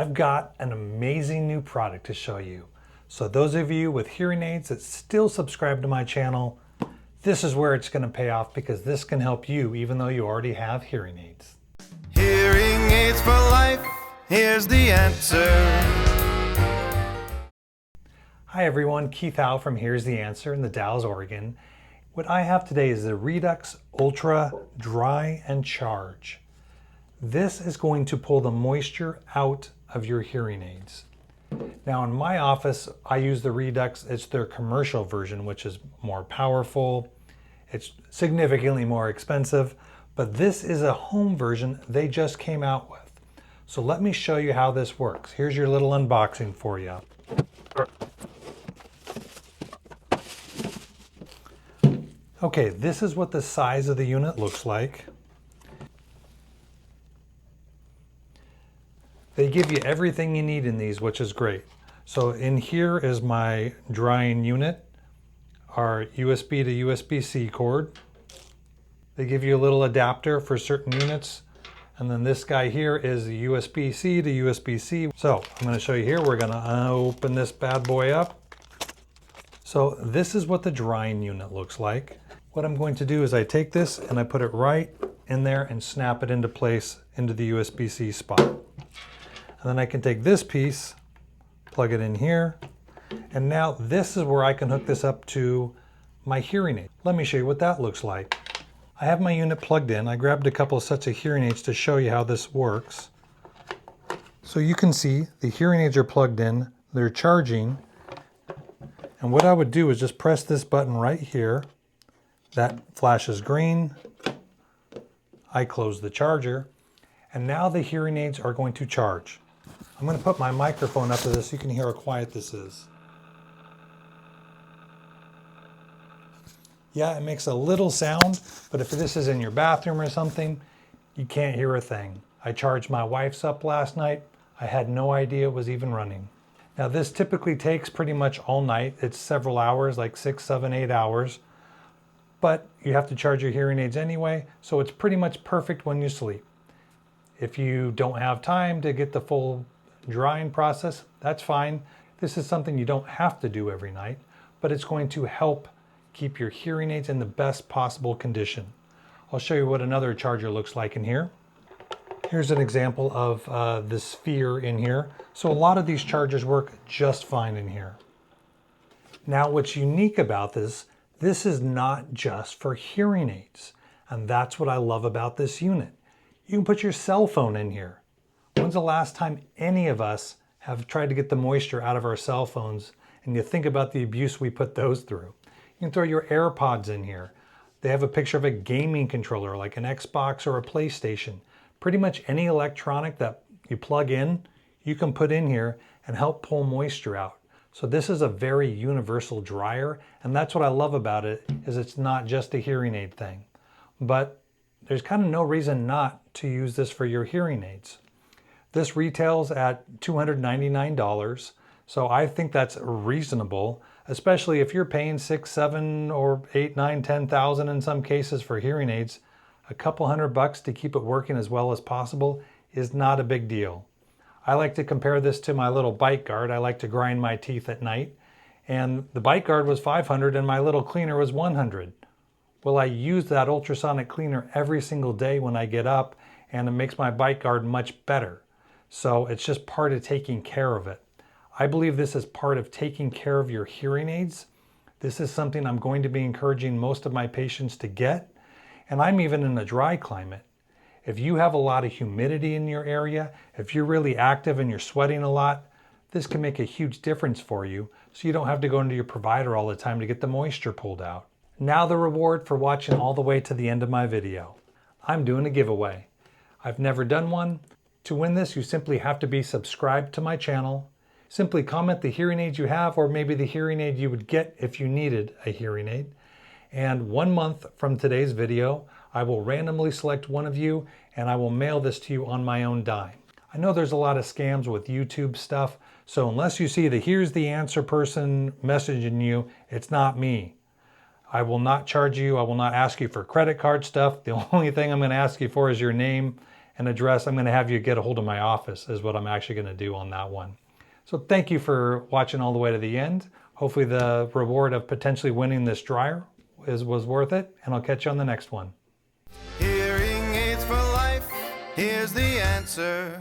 I've got an amazing new product to show you. So those of you with hearing aids that still subscribe to my channel, this is where it's going to pay off because this can help you even though you already have hearing aids. Hearing aids for life, here's the answer. Hi everyone, Keith Howe from Here's the Answer in the Dalles, Oregon. What I have today is the Redux Ultra Dry and Charge. This is going to pull the moisture out of your hearing aids. Now in my office, I use the Redux. It's their commercial version, which is more powerful. It's significantly more expensive, but this is a home version they just came out with. So let me show you how this works. Here's your little unboxing for you. Okay, this is what the size of the unit looks like. They give you everything you need in these, which is great. So in here is my drying unit, our USB to USB-C cord. They give you a little adapter for certain units. And then this guy here is the USB-C to USB-C. So I'm going to show you here. We're going to open this bad boy up. So this is what the drying unit looks like. What I'm going to do is I take this and I put it right in there and snap it into place into the USB-C spot. And then I can take this piece, plug it in here, and now this is where I can hook this up to my hearing aid. Let me show you what that looks like. I have my unit plugged in. I grabbed a couple of sets of hearing aids to show you how this works. So you can see the hearing aids are plugged in, they're charging, and what I would do is just press this button right here. That flashes green. I close the charger, and now the hearing aids are going to charge. I'm going to put my microphone up to this so you can hear how quiet this is. Yeah, it makes a little sound, but if this is in your bathroom or something, you can't hear a thing. I charged my wife's up last night. I had no idea it was even running. Now this typically takes pretty much all night. It's several hours, like 6, 7, 8 hours. But you have to charge your hearing aids anyway, so it's pretty much perfect when you sleep. If you don't have time to get the full drying process, that's fine. This is something you don't have to do every night, but it's going to help keep your hearing aids in the best possible condition. I'll show you what another charger looks like in here. Here's an example of the sphere in here. So a lot of these chargers work just fine in here. Now what's unique about this is not just for hearing aids, and that's what I love about this unit. You can put your cell phone in here. When's the last time any of us have tried to get the moisture out of our cell phones and you think about the abuse we put those through? You can throw your AirPods in here. They have a picture of a gaming controller like an Xbox or a PlayStation. Pretty much any electronic that you plug in, you can put in here and help pull moisture out. So this is a very universal dryer, and that's what I love about it, is it's not just a hearing aid thing. But there's kind of no reason not to use this for your hearing aids. This retails at $299, so I think that's reasonable, especially if you're paying 6, 7, or 8, 9, 10,000 in some cases for hearing aids. A couple $100 to keep it working as well as possible is not a big deal. I like to compare this to my little bite guard. I like to grind my teeth at night, and the bite guard was $500 and my little cleaner was $100. Well, I use that ultrasonic cleaner every single day when I get up, and it makes my bite guard much better. So it's just part of taking care of it. I believe this is part of taking care of your hearing aids. This is something I'm going to be encouraging most of my patients to get, and I'm even in a dry climate. If you have a lot of humidity in your area, if you're really active and you're sweating a lot, this can make a huge difference for you, so you don't have to go into your provider all the time to get the moisture pulled out. Now the reward for watching all the way to the end of my video. I'm doing a giveaway. I've never done one. To win this, you simply have to be subscribed to my channel. Simply comment the hearing aid you have, or maybe the hearing aid you would get if you needed a hearing aid. And 1 month from today's video, I will randomly select one of you and I will mail this to you on my own dime. I know there's a lot of scams with YouTube stuff, so unless you see the Here's the Answer person messaging you, it's not me. I will not charge you. I will not ask you for credit card stuff. The only thing I'm going to ask you for is your name an address, I'm going to have you get a hold of my office is what I'm actually going to do on that one. So thank you for watching all the way to the end. Hopefully the reward of potentially winning this dryer was worth it, and I'll catch you on the next one. Hearing aids for life, here's the answer.